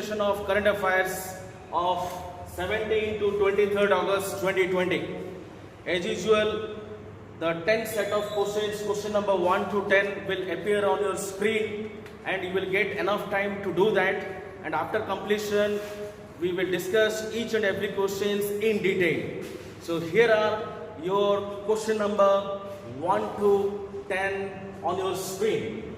session of current affairs of 17 to 23rd August 2020. As usual, the 10 set of questions, question number 1 to 10 will appear on your screen and you will get enough time to do that, and after completion we will discuss each and every questions in detail. So here are your question number 1 to 10 on your screen.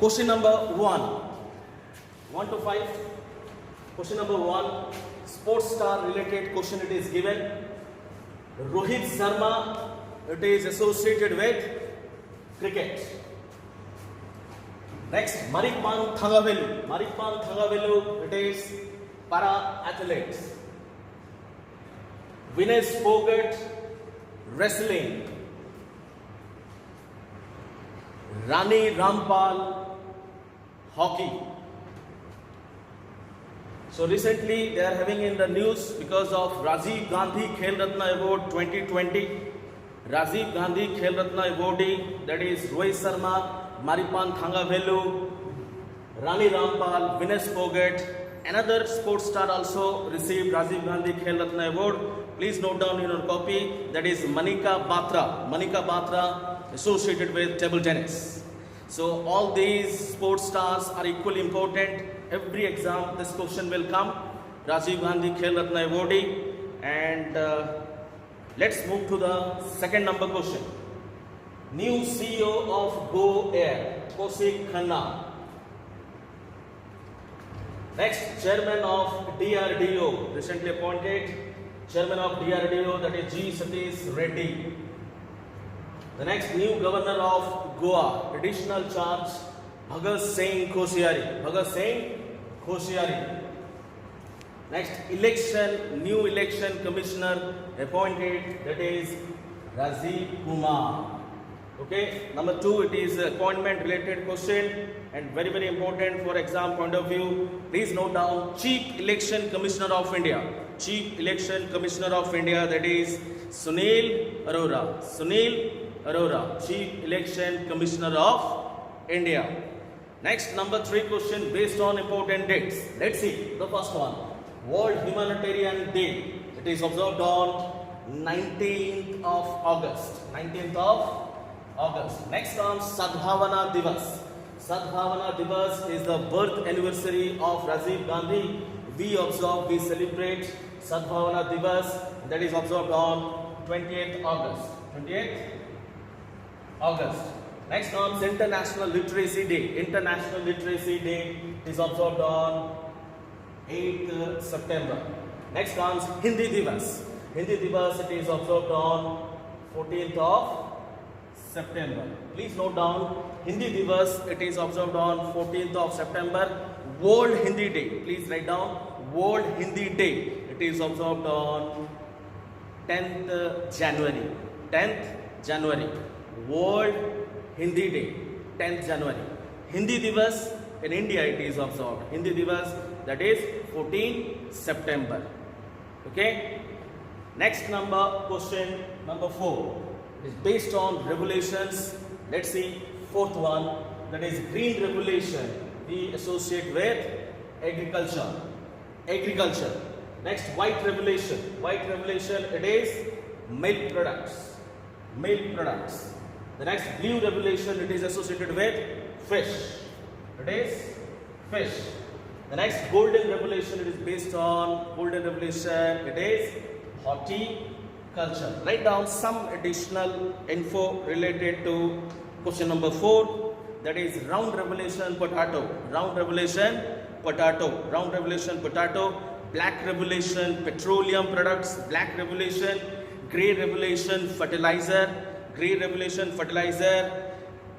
Question number 1. 1 to 5. Question number 1. Sports star related question it is given. Rohit Sharma, it is associated with cricket. Next, Marippan Thangavelu. Marippan Thangavelu, it is para athletes. Vinesh Phogat, wrestling. Rani Rampal, hockey. So recently they are having in the news because of Rajiv Gandhi Khel Ratna Award 2020. Rajiv Gandhi Khel Ratna awardee, that is Rohit Sharma, Marippan Thangavelu, Rani Rampal, Vinesh Phogat. Another sports star also received Rajiv Gandhi Khel Ratna Award. Please note down in your copy, that is Manika Batra. Manika Batra associated with table tennis. So all these sports stars are equally important. Every exam this question will come. Rajiv Gandhi Khel Ratna awardee. And let's move to the second number question. New CEO of Go Air, Kaushik Khanna. Next, chairman of DRDO, recently appointed chairman of DRDO, that is G. Satish Reddy. The next, new governor of Goa, additional charge, Bhagat Singh Koshyari. Bhagat Singh Koshyari. Next, election, new election commissioner appointed, that is Rajiv Kumar. Okay, number 2, it is appointment related question and very, very important for exam point of view. Please note down, Chief Election Commissioner of India. Chief Election Commissioner of India, that is Sunil Arora. Sunil Arora, Chief Election Commissioner of India. Next, number 3 question based on important dates. Let's see the first one. World Humanitarian Day. It is observed on 19th of August. 19th of August. Next comes Sadbhavana Divas. Sadbhavana Divas is the birth anniversary of Rajiv Gandhi. We observe, we celebrate Sadbhavana Divas, that is observed on 28th August. 28th August. Next comes International Literacy Day. International Literacy Day is observed on 8th September. Next comes Hindi Divas. Hindi Divas, it is observed on 14th of September. Please note down, Hindi Divas, it is observed on 14th of September. World Hindi Day, please write down, World Hindi Day, it is observed on 10th January. 10th January. World Hindi Day, 10th January. Hindi Divas, in India it is observed. Hindi Divas, that is 14th September. Okay. Next question number 4. It is based on regulations. Let's see, 4th one, that is green revolution. We associate with agriculture. Agriculture. Next, white revolution. White revolution, it is milk products. Milk products. The next, blue revolution, it is associated with fish. It is fish. The next, golden revolution, it is based on golden revolution. It is horticulture. Write down some additional info related to question number 4. That is round revolution potato. Round revolution potato. Round revolution potato. Black revolution petroleum products. Black revolution. Grey revolution fertilizer. Grey revolution fertilizer.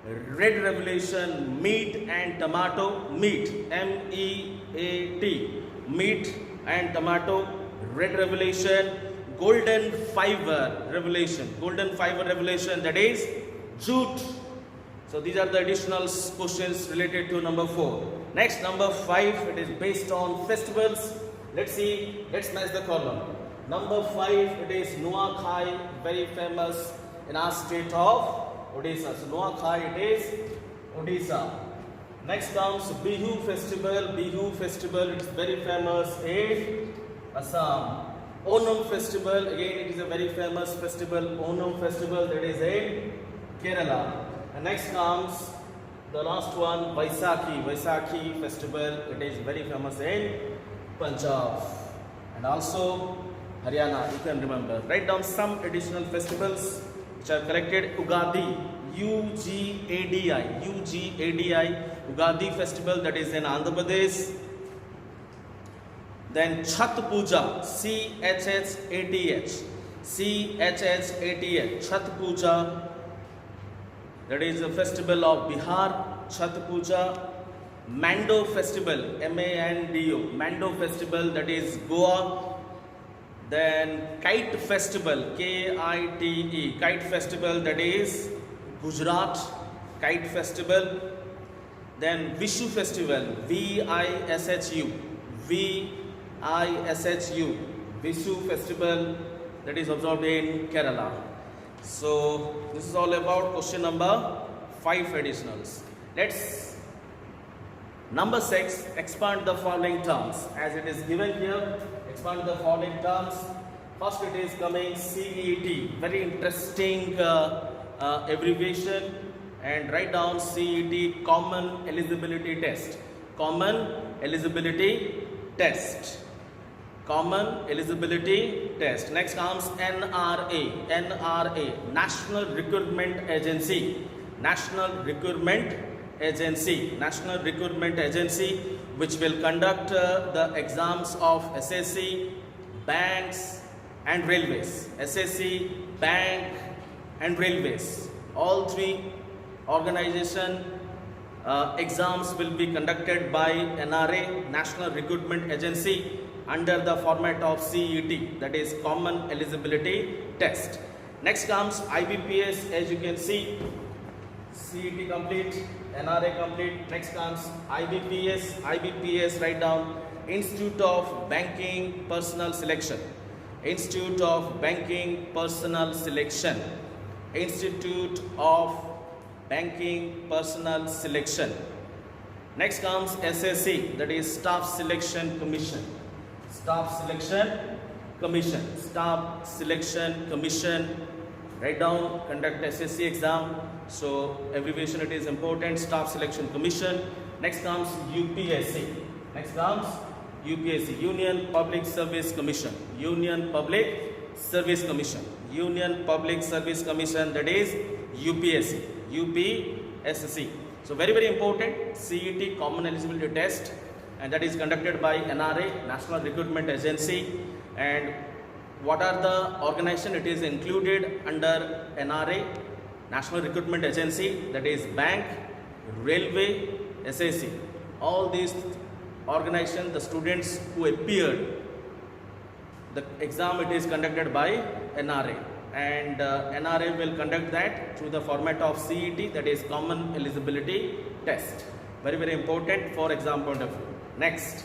Red revolution meat and tomato. Meat, M-E-A-T, meat and tomato. Red revolution. Golden fiber revolution. Golden fiber revolution, that is jute. So these are the additional questions related to number 4. Next, number 5, it is based on festivals. Let's see, let's match the column. Number 5, it is Nuakhai, very famous in our state of Odisha. So Nuakhai, it is Odisha. Next comes Bihu festival. Bihu festival, it's very famous in Assam. Onam festival, again it is a very famous festival. Onam festival, that is in Kerala. And next comes the last one, Vaisakhi. Vaisakhi festival, it is very famous in Punjab. And also Haryana, you can remember. Write down some additional festivals which are collected. Ugadi, U-G-A-D-I. U-G-A-D-I. Ugadi festival, that is in Andhra Pradesh. Then Chhat Puja, CHHATH, CHHATH, Chhat Puja, that is a festival of Bihar. Chhat Puja. Mando festival, MANDO, Mando festival, that is Goa. Then Kite festival, KITE, Kite festival, that is Gujarat, Kite festival. Then Vishu festival, VISHU, Vishu festival, that is observed in Kerala. So this is all about question number 5 additionals. Let's number 6, expand the following terms. As it is given here, expand the following terms. First it is coming CET, very interesting abbreviation, and write down CET, Common Eligibility Test. Common Eligibility Test. Common Eligibility Test. Next comes NRA, National Recruitment Agency. National Recruitment Agency, which will conduct the exams of SSC, banks and railways. SSC, bank and railways. All three organization exams will be conducted by NRA, National Recruitment Agency, under the format of CET, that is Common Eligibility Test. Next comes IBPS, as you can see. CET complete, NRA complete. Next comes IBPS, write down Institute of Banking Personnel Selection. Institute of Banking Personnel Selection. Institute of Banking Personnel Selection. Next comes SSC, that is Staff Selection Commission. Staff Selection Commission. Write down, conduct SSC exam. So abbreviation it is important, Staff Selection Commission. Next comes UPSC. Union Public Service Commission. Union Public Service Commission, that is UPSC. So very important, CET, Common Eligibility Test, and that is conducted by NRA, National Recruitment Agency. And what are the organization? It is included under NRA, National Recruitment Agency, that is bank, railway, SSC. All these organizations, the students who appeared, the exam it is conducted by NRA, and NRA will conduct that through the format of CET, that is Common Eligibility Test. Very important for exam point of view. Next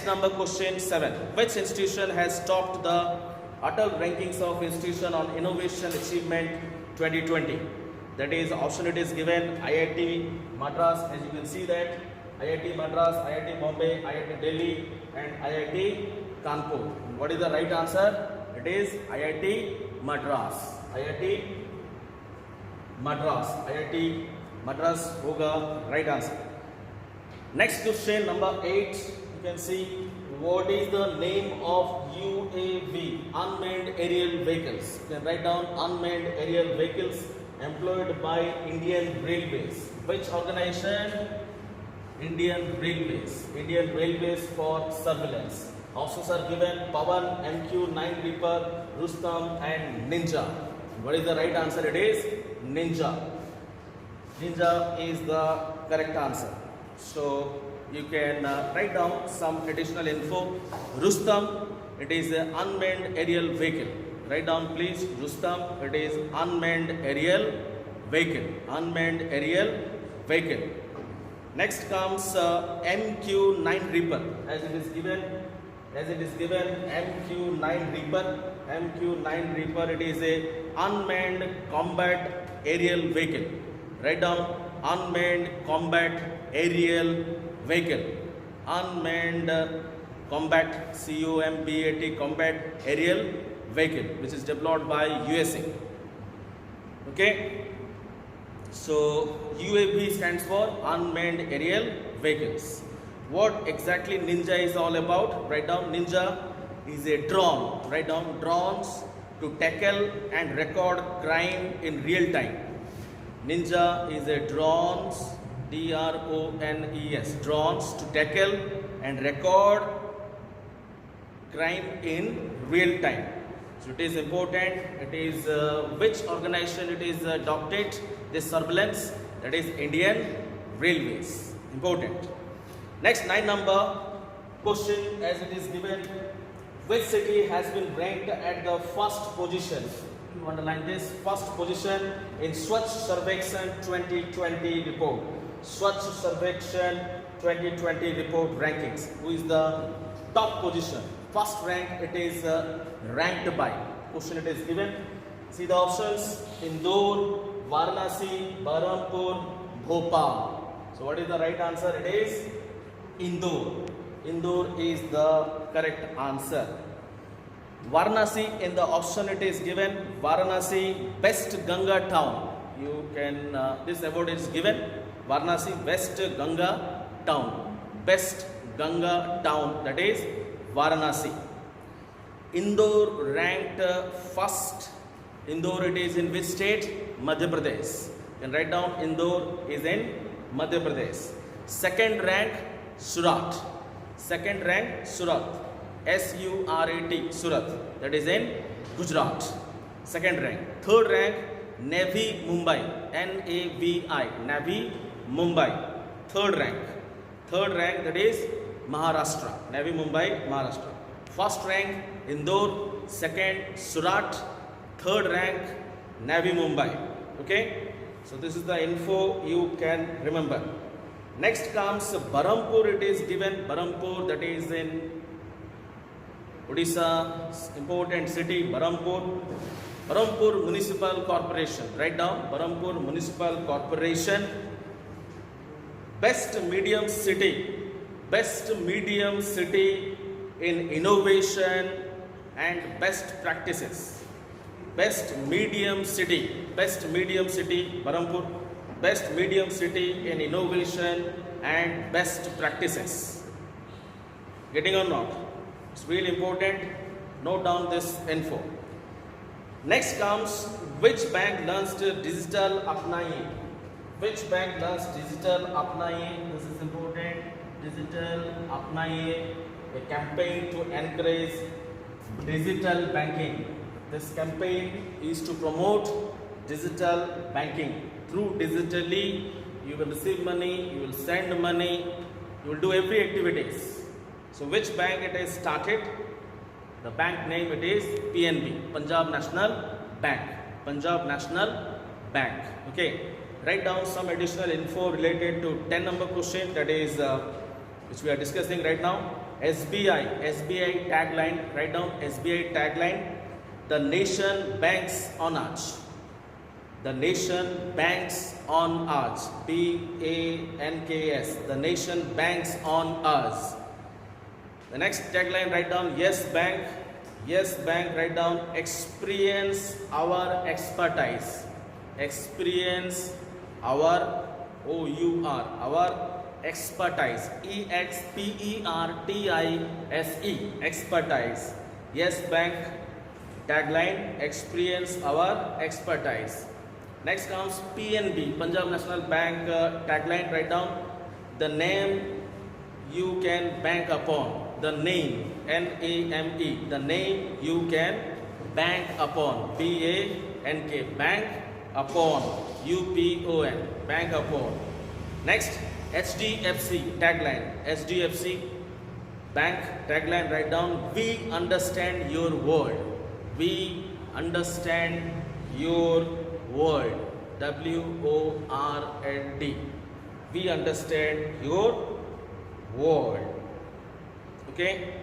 number, question 7. Which institution has topped the Atal rankings of institution on innovation achievement 2020? That is option it is given IIT Madras, as you can see that IIT Madras, IIT Bombay, IIT Delhi and IIT Kanpur. What is the right answer? It is IIT Madras. IIT Madras hoga right answer. Next question number 8. You can see, what is the name of UAV, unmanned aerial vehicles? You can write down unmanned aerial vehicles employed by Indian Railways. Which organization? Indian Railways for surveillance. Options are given: Pawan, MQ-9 Reaper, Rustam and Ninja. What is the right answer? It is Ninja. Ninja is the correct answer. So you can write down some additional info. Rustam, it is an unmanned aerial vehicle. Write down please, Rustam, it is unmanned aerial vehicle. Next comes MQ-9 Reaper. As it is given MQ-9 Reaper, it is a unmanned combat aerial vehicle. Write down unmanned combat aerial vehicle. Unmanned combat, COMBAT, combat aerial vehicle, which is developed by USA. Okay. So UAV stands for unmanned aerial vehicles. What exactly Ninja is all about? Write down, Ninja is a drone. Write down, drones to tackle and record crime in real time. Ninja is a drones drones, drones to tackle and record crime in real time. So it is important. It is which organization it is adopted this surveillance? That is Indian Railways. Important. Next 9 number question as it is given. Which city has been ranked at the first position? You underline this, first position in Swachh Sarvekshan 2020 report. Swachh Sarvekshan 2020 report rankings. Who is the top position? First rank it is ranked by. Question it is given. See the options: Indore, Varanasi, Berhampur, Bhopal. So what is the right answer? It is Indore. Indore is the correct answer. Varanasi in the option it is given. Varanasi West Ganga town. You can this award is given. Varanasi West Ganga town. West Ganga town, that is Varanasi. Indore ranked first. Indore it is in which state? Madhya Pradesh. You can write down Indore is in Madhya Pradesh. Second rank Surat. Second rank Surat. S-U-R-A-T, Surat. That is in Gujarat. Second rank. Third rank Navi Mumbai. N-A-V-I. Navi Mumbai. Third rank. Third rank that is Maharashtra. Navi Mumbai, Maharashtra. First rank Indore. Second Surat. Third rank Navi Mumbai. Okay. So this is the info you can remember. Next comes Berhampur. It is given Berhampur, that is in Odisha, important city Berhampur. Berhampur Municipal Corporation. Write down Berhampur Municipal Corporation. Best medium city. Best medium city in innovation and best practices. Best medium city. Best medium city Berhampur. Best medium city in innovation and best practices. Getting or not? It's really important. Note down this info. Next comes which bank launched digital Apnaiye? Which bank launched digital Apnaiye? This is important. Digital Apnaiye, a campaign to encourage digital banking. This campaign is to promote digital banking. Through digitally, you will receive money, you will send money, you will do every activities. So which bank it is started? The bank name it is PNB, Punjab National Bank. Punjab National Bank. Okay. Write down some additional info related to 10 number question, that is which we are discussing right now. SBI tagline. Write down SBI tagline. The nation banks on us. The nation banks on us. B-A-N-K-S. The nation banks on us. The next tagline, write down Yes Bank. Yes Bank, write down experience our expertise. Experience our O-U-R. Our expertise. E-X-P-E-R-T-I-S-E. Expertise. Yes Bank tagline, experience our expertise. Next comes PNB, Punjab National Bank tagline. Write down the name you can bank upon. The name, N-A-M-E, the name you can bank upon. B-A-N-K, bank upon. U-P-O-N, bank upon. Next, HDFC tagline. HDFC Bank tagline. Write down we understand your world. We understand your world. W-O-R-L-D. We understand your world. Okay.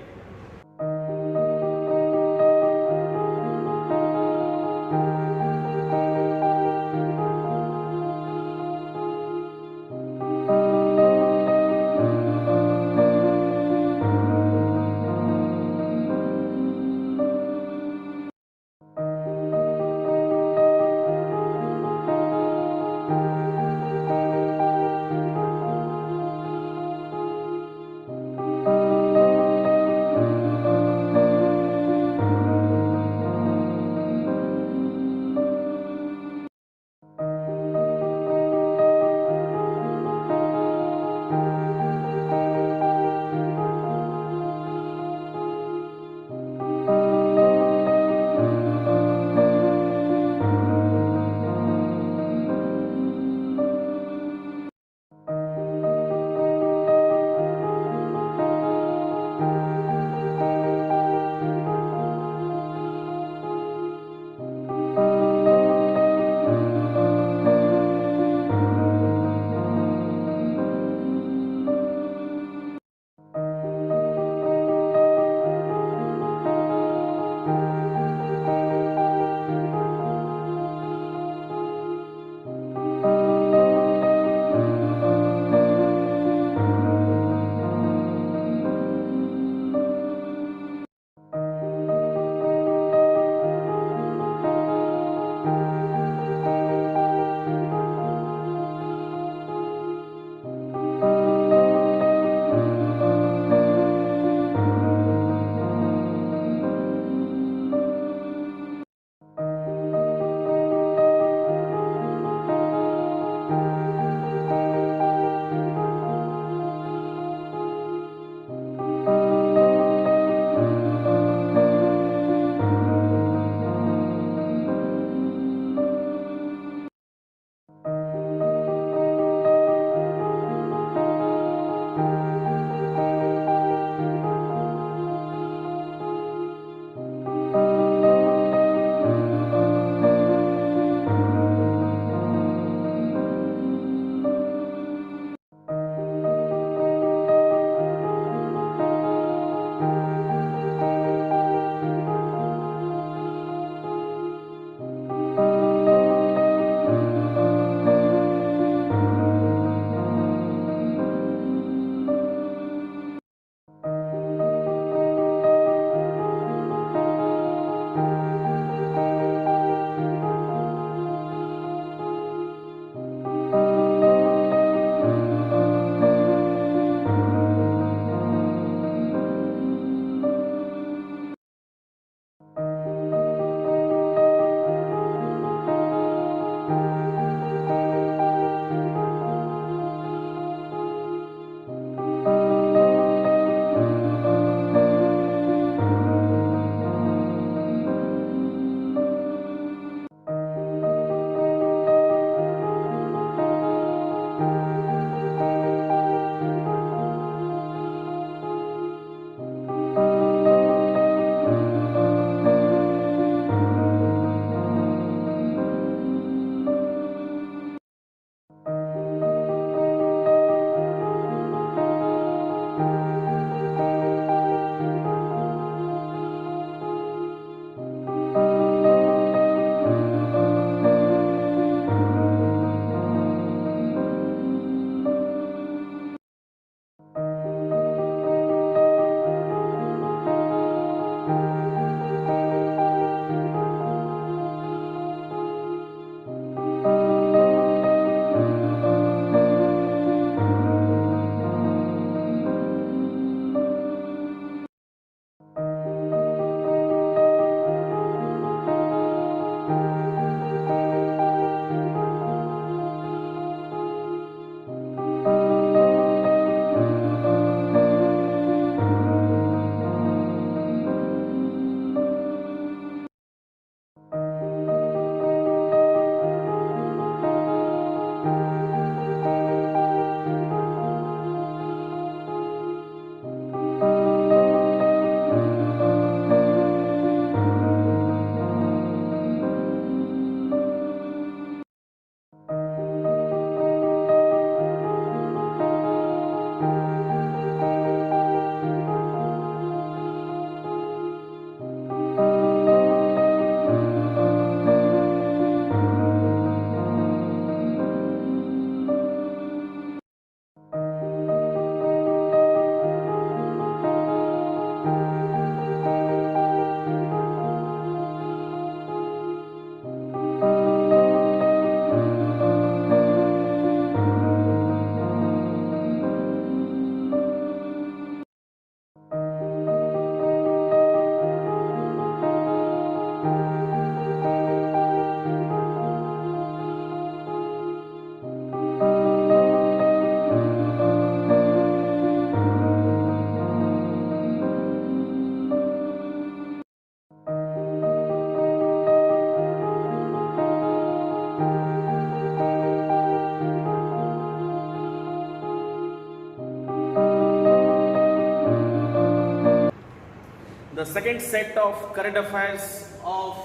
The second set of current affairs of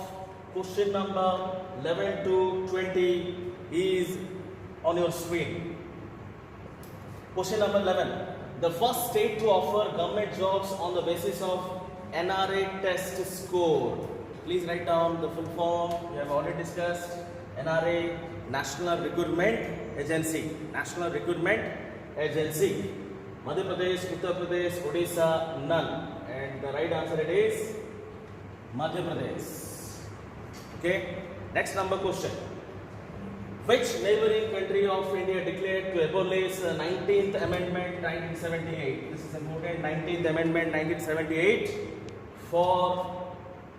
question number 11 to 20 is on your screen. Question number 11. The first state to offer government jobs on the basis of NRA test score. Please write down the full form. We have already discussed. NRA, National Recruitment Agency. National Recruitment Agency. Madhya Pradesh, Uttar Pradesh, Odisha, none. And the right answer it is Madhya Pradesh. Okay. Next number question. Which neighboring country of India declared to abolish 19th Amendment 1978? This is important. 19th Amendment 1978 for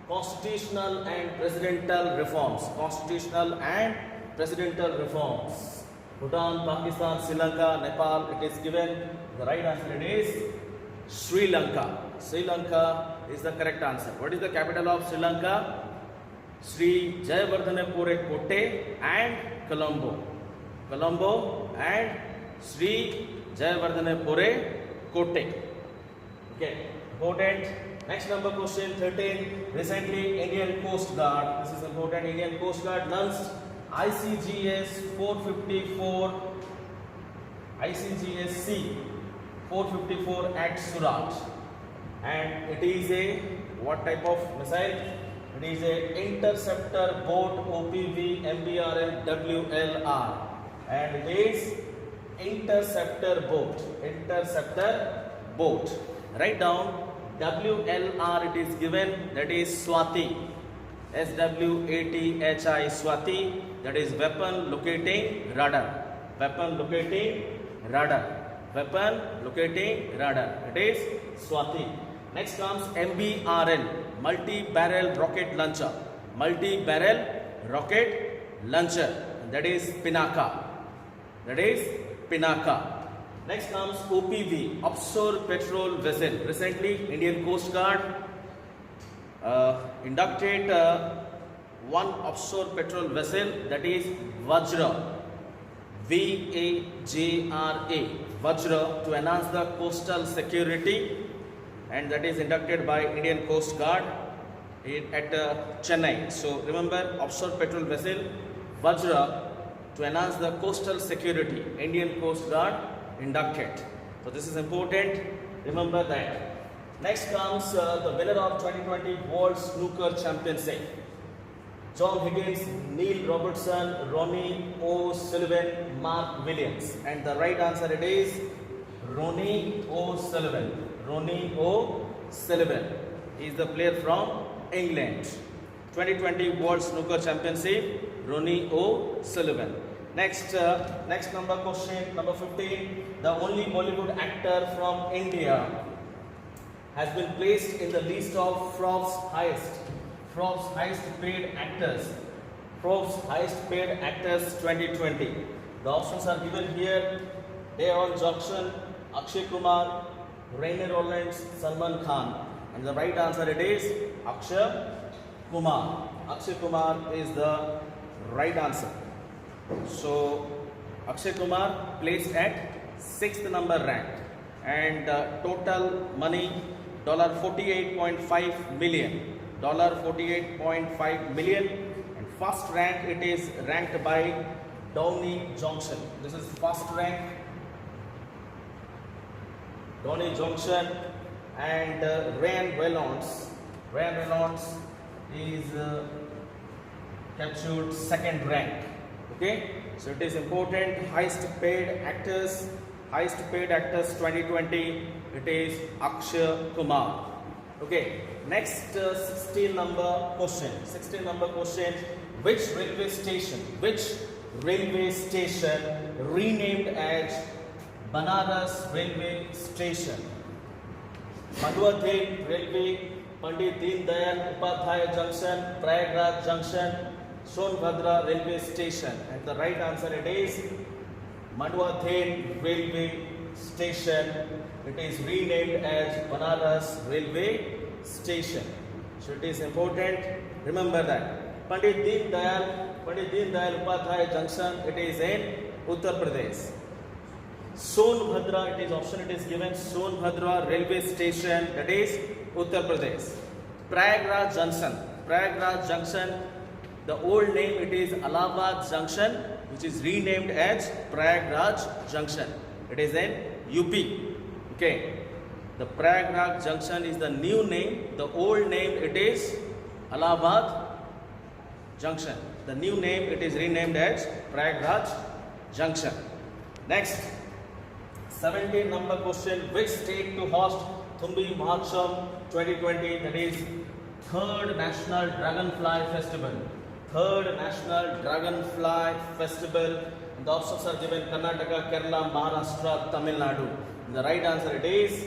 constitutional and presidential reforms. Constitutional and presidential reforms. Bhutan, Pakistan, Sri Lanka, Nepal. It is given. The right answer it is Sri Lanka. Sri Lanka is the correct answer. What is the capital of Sri Lanka? Sri Jayawardhanepure Kotte and Colombo. Colombo and Sri Jayawardhanepure Kotte. Okay, important. Next number question 13. Recently, Indian Coast Guard. This is important. Indian Coast Guard launched ICGS 454, ICGS-C 454 at Surat. And it is a what type of missile? It is a interceptor boat OPV MBRL WLR, and it is interceptor boat. Interceptor boat. Write down WLR. It is given. That is Swati. SWATHI Swati. That is weapon locating radar. Weapon locating radar. Weapon locating radar. It is Swati. Next comes MBRL, multi-barrel rocket launcher. Multi-barrel rocket launcher. That is Pinaka. That is Pinaka. Next comes OPV, offshore patrol vessel. Recently, Indian Coast Guard inducted one offshore patrol vessel, that is Vajra. VAJRA. Vajra, to enhance the coastal security, and that is inducted by Indian Coast Guard at Chennai. So remember, offshore patrol vessel Vajra to enhance the coastal security. Indian Coast Guard inducted. So this is important. Remember that. Next comes the winner of 2020 World Snooker Championship. John Higgins, Neil Robertson, Ronnie O'Sullivan, Mark Williams. And the right answer it is Ronnie O'Sullivan. Ronnie O'Sullivan is the player from England. 2020 World Snooker Championship, Ronnie O'Sullivan. Next number question, number 15. The only Bollywood actor from India has been placed in the list of Forbes highest paid actors. Forbes highest paid actors 2020. The options are given here. Deon Junction, Akshay Kumar, Rainer Rollins, Salman Khan. And the right answer it is Akshay Kumar. Akshay Kumar is the right answer. So Akshay Kumar placed at 6th number ranked, and total money $48.5 million. $48.5 million. And first rank it is ranked by Downey Johnson. This is first rank. Downey Johnson and Ryan Reynolds. Ryan Reynolds is captured second rank. Okay, so it is important. Highest paid actors 2020. It is Akshay Kumar. Okay, next 16 number question. 16 number question. Which railway station renamed as Banaras Railway Station? Madhuadhin Railway, Pandit Deen Dayal Upadhyaya Junction, Prayagraj Junction, Sonbhadra Railway Station. And the right answer it is Madhuadhin Railway Station. It is renamed as Banaras Railway Station. So it is important. Remember that. Pandit Deen Dayal Upadhyaya Junction. It is in Uttar Pradesh. Sonbhadra, it is option it is given. Sonbhadra Railway Station, that is Uttar Pradesh. Prayagraj Junction. Prayagraj Junction, the old name it is Allahabad Junction, which is renamed as Prayagraj Junction. It is in UP. Okay. The Prayagraj Junction is the new name. The old name it is Allahabad Junction. The new name it is renamed as Prayagraj Junction. Next, 17 number question. Which state to host Thumbi Mahotsav 2020? That is Third National Dragonfly Festival. Third National Dragonfly Festival. And the options are given: Karnataka, Kerala, Maharashtra, Tamil Nadu. And the right answer it is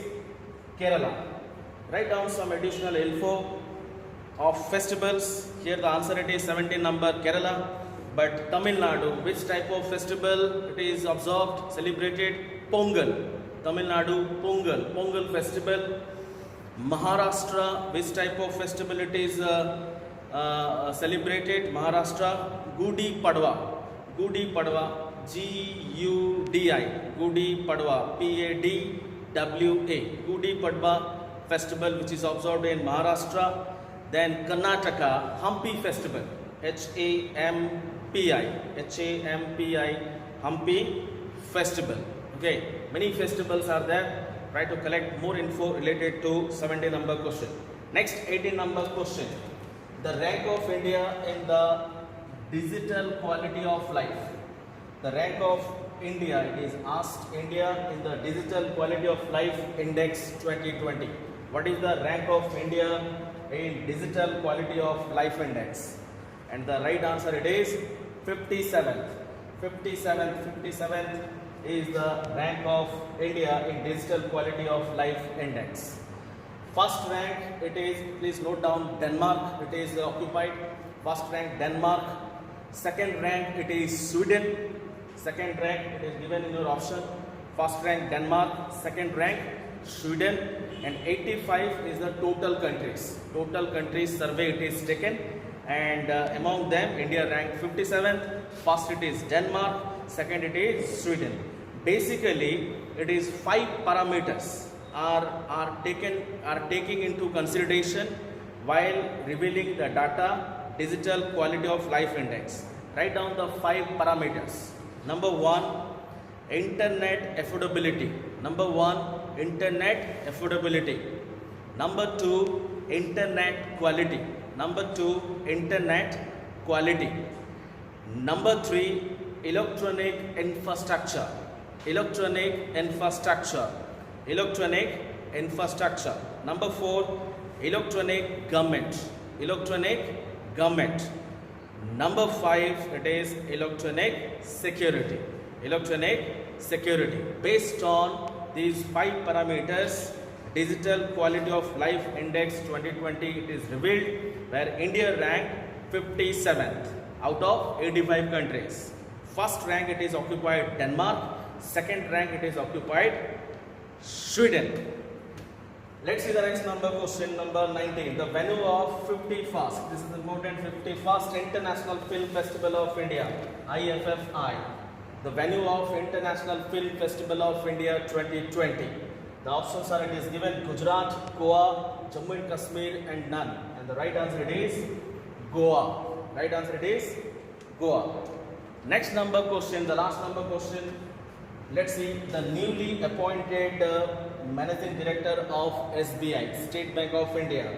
Kerala. Write down some additional info of festivals. Here the answer it is 17 number Kerala. But Tamil Nadu, which type of festival it is observed, celebrated? Pongal. Tamil Nadu, Pongal. Pongal festival. Maharashtra, which type of festival it is celebrated? Maharashtra, Gudi Padwa. Gudi Padwa, G-U-D-I. Gudi Padwa, P-A-D-W-A. Gudi Padwa festival which is observed in Maharashtra. Then Karnataka, Hampi festival. H-A-M-P-I. H-A-M-P-I. Hampi festival. Okay, many festivals are there. Try to collect more info related to 70 number question. Next, 18 number question. The rank of India in the digital quality of life. The rank of India, it is asked India in the digital quality of life index 2020. What is the rank of India in digital quality of life index? And the right answer it is 57th. 57th is the rank of India in digital quality of life index. First rank it is, please note down, Denmark, it is occupied. First rank Denmark. Second rank it is Sweden. Second rank it is given in your option. First rank Denmark, second rank Sweden, and 85 is the total countries. Total countries survey it is taken, and among them India ranked 57th. First it is Denmark, second it is Sweden. Basically it is 5 parameters are taking into consideration while revealing the data digital quality of life index. Write down the 5 parameters. Number 1, internet affordability. Number 1, internet affordability. Number 2, internet quality. Number 2, internet quality. Number 3, electronic infrastructure. Electronic infrastructure. Electronic infrastructure. Number 4, electronic government. Electronic government. Number 5, it is electronic security. Electronic security. Based on these 5 parameters, digital quality of life index 2020 it is revealed, where India ranked 57th out of 85 countries. First rank it is occupied Denmark. Second rank it is occupied Sweden. Let's see the next number question, number 19. The venue of 51st, this is important, 51st International Film Festival of India, IFFI. The venue of International Film Festival of India 2020. The options are, it is given Gujarat, Goa, Jammu and Kashmir, and none. And the right answer it is Goa. Right answer it is Goa. Next number question, the last number question. Let's see the newly appointed Managing Director of SBI, State Bank of India,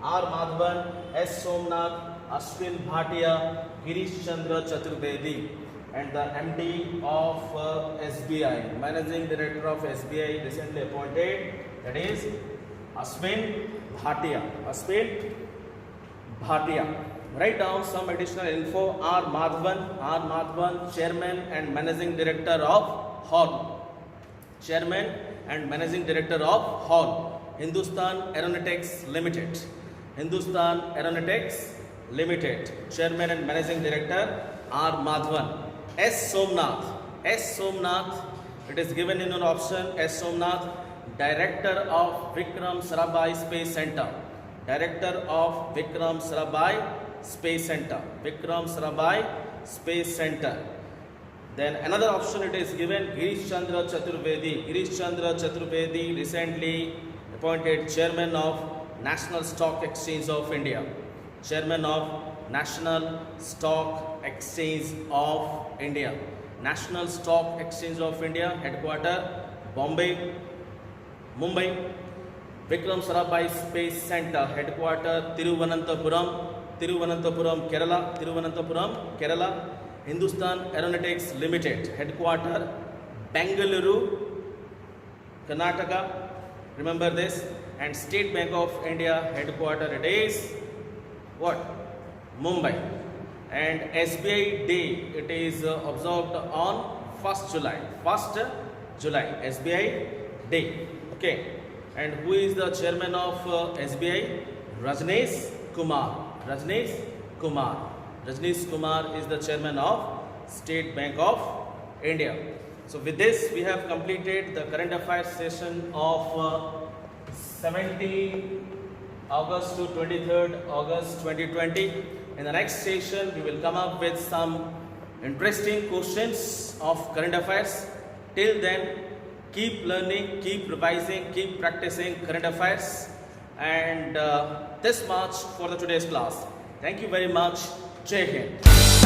R. Madhavan, S. Somnath, Ashwin Bhatia, Girish Chandra Chaturvedi, and the MD of SBI, Managing Director of SBI recently appointed, that is Ashwin Bhatia. Ashwin Bhatia. Write down some additional info. R. Madhavan, Chairman and Managing Director of HAL. Chairman and Managing Director of HAL, Hindustan Aeronautics Limited. Hindustan Aeronautics Limited. Chairman and Managing Director R. Madhavan. S. Somnath. It is given in an option. S. Somnath, Director of Vikram Sarabhai Space Center. Director of Vikram Sarabhai Space Center. Vikram Sarabhai Space Center. Then another option it is given, Girish Chandra Chaturvedi. Girish Chandra Chaturvedi, recently appointed Chairman of National Stock Exchange of India. Chairman of National Stock Exchange of India. National Stock Exchange of India, headquarter Bombay, Mumbai. Vikram Sarabhai Space Center, headquarter Tiruvananthapuram, Kerala. Hindustan Aeronautics Limited, headquarter Bengaluru, Karnataka. Remember this. And State Bank of India, headquarter it is what? Mumbai. And SBI Day, it is observed on 1st July. 1st July, SBI Day. Okay. And who is the chairman of SBI? Rajneesh Kumar. Rajneesh Kumar is the chairman of State Bank of India. So with this, we have completed the current affairs session of 17 August to 23rd August 2020. In the next session, we will come up with some interesting questions of current affairs. Till then, keep learning, keep revising, keep practicing current affairs. And this much for the today's class. Thank you very much. Jai Hind.